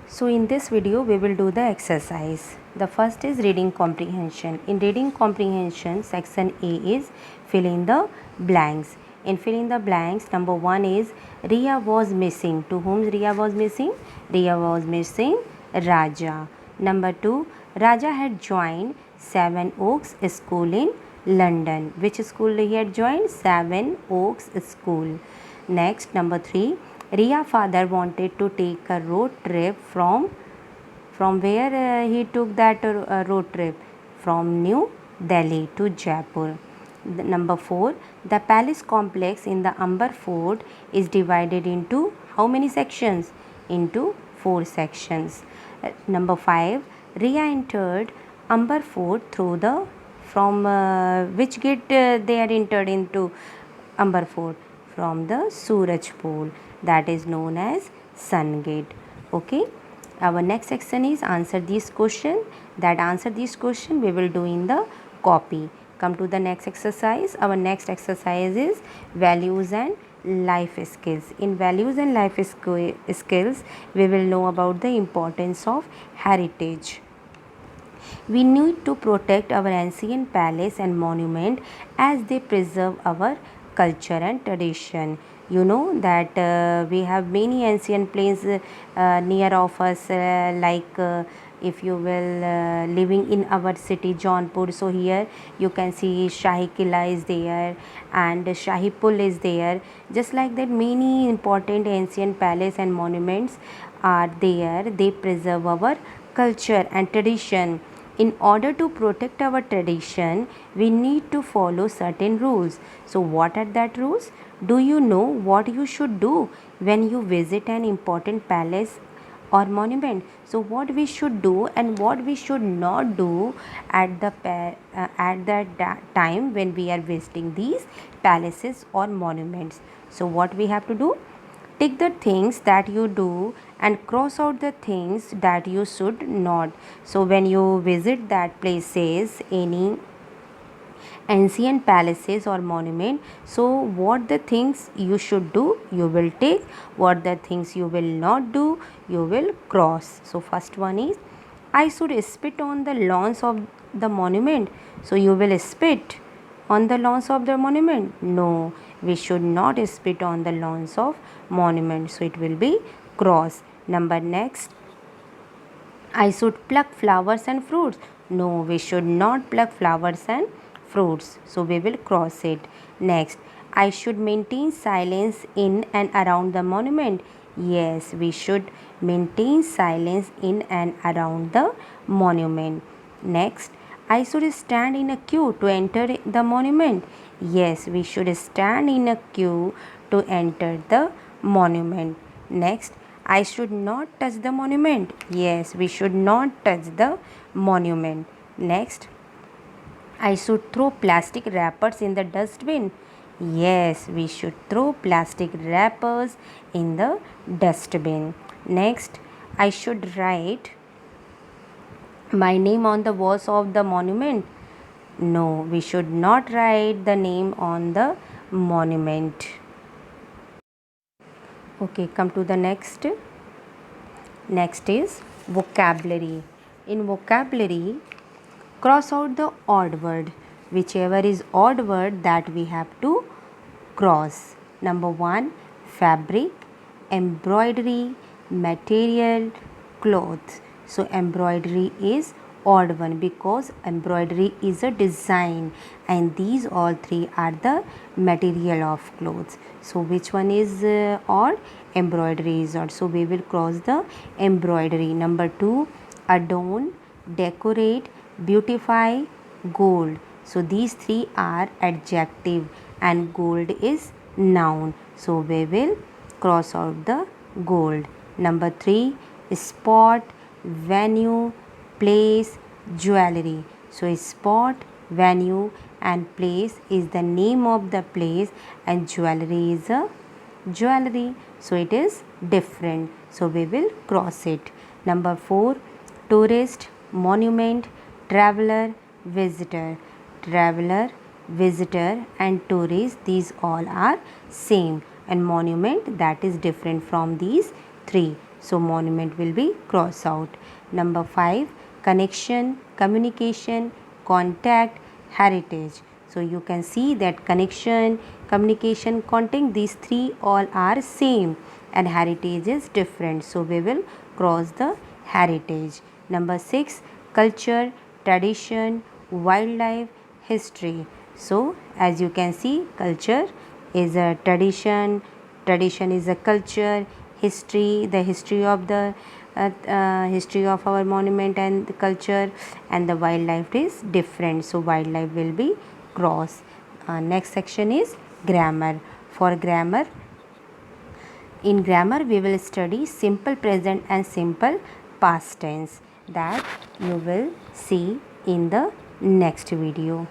So in this video we will do the exercise. The first is reading comprehension. In reading comprehension, section A is fill in the blanks. In fill in the blanks, number 1 is Riya was missing. To whom Riya was missing? Riya was missing Raja. Number 2, Raja had joined Seven Oaks School in London. Which school he had joined? Seven Oaks School. Next, number 3, Riya's father wanted to take a road trip from where he took that road trip? From New Delhi to Jaipur. Number 4, the palace complex in the Amber Fort is divided into how many sections? Into 4 sections. Number 5, Riya entered Amber Fort through the from which gate they are entered into Amber Fort? From the Suraj Pole, that is known as Sun Gate. Okay. Our next section is answer this question. That answer this question we will do in the copy. Come to the next exercise. Our next exercise is values and life skills. In values and life skills, we will know about the importance of heritage. We need to protect our ancient palace and monument as they preserve our culture and tradition. You know that we have many ancient places near of us, if you will living in our city Jaunpur, so here you can see Shahi Killa is there and Shahi Pul is there. Just like that, many important ancient palace and monuments are there. They preserve our culture and tradition. In order to protect our tradition, we need to follow certain rules. So what are that rules? Do you know what you should do when you visit an important palace or monument? So what we should do and what we should not do at that time when we are visiting these palaces or monuments. So what we have to do? Tick the things that you do and cross out the things that you should not. So when you visit that places, any ancient palaces or monument, so what the things you should do, you will take. What the things you will not do, you will cross. So first one is, I should spit on the lawns of the monument. So you will spit on the lawns of the monument? No, we should not spit on the lawns of monument. So it will be cross. Number next, I should pluck flowers and fruits. No, we should not pluck flowers and fruits. So we will cross it. Next, I should maintain silence in and around the monument. Yes, we should maintain silence in and around the monument. Next, I should stand in a queue to enter the monument. Yes, we should stand in a queue to enter the monument. Next, I should not touch the monument. Yes, we should not touch the monument. Next, I should throw plastic wrappers in the dustbin. Yes, we should throw plastic wrappers in the dustbin. Next, I should write my name on the walls of the monument. No, we should not write the name on the monument. Okay, come to the next. Next is vocabulary. In vocabulary, cross out the odd word. Whichever is odd word, that we have to cross. Number 1, fabric, embroidery, material, cloth. So embroidery is odd one because embroidery is a design and these all three are the material of clothes. So which one is odd? Embroidery is odd. So we will cross the embroidery. Number 2, adorn, decorate, beautify, gold. So these three are adjective and gold is noun. So we will cross out the gold. Number 3, spot, venue, place, jewelry. So spot, venue and place is the name of the place and jewelry is a jewelry. So it is different. So we will cross it. Number 4, tourist, monument, traveler, visitor. Traveler, visitor and tourist, these all are same, and monument, that is different from these three. so monument will be cross out. Number 5, connection, communication, contact, heritage. So you can see that connection, communication, contact, these three all are same and heritage is different, so we will cross the heritage. Number 6, culture, tradition, wildlife, history. So as you can see, culture is a tradition, tradition is a culture, history, the history of the history of our monument and the culture, and the wildlife is different, so wildlife will be cross. Next section is grammar. For grammar, in grammar we will study simple present and simple past tense, that you will see in the next video.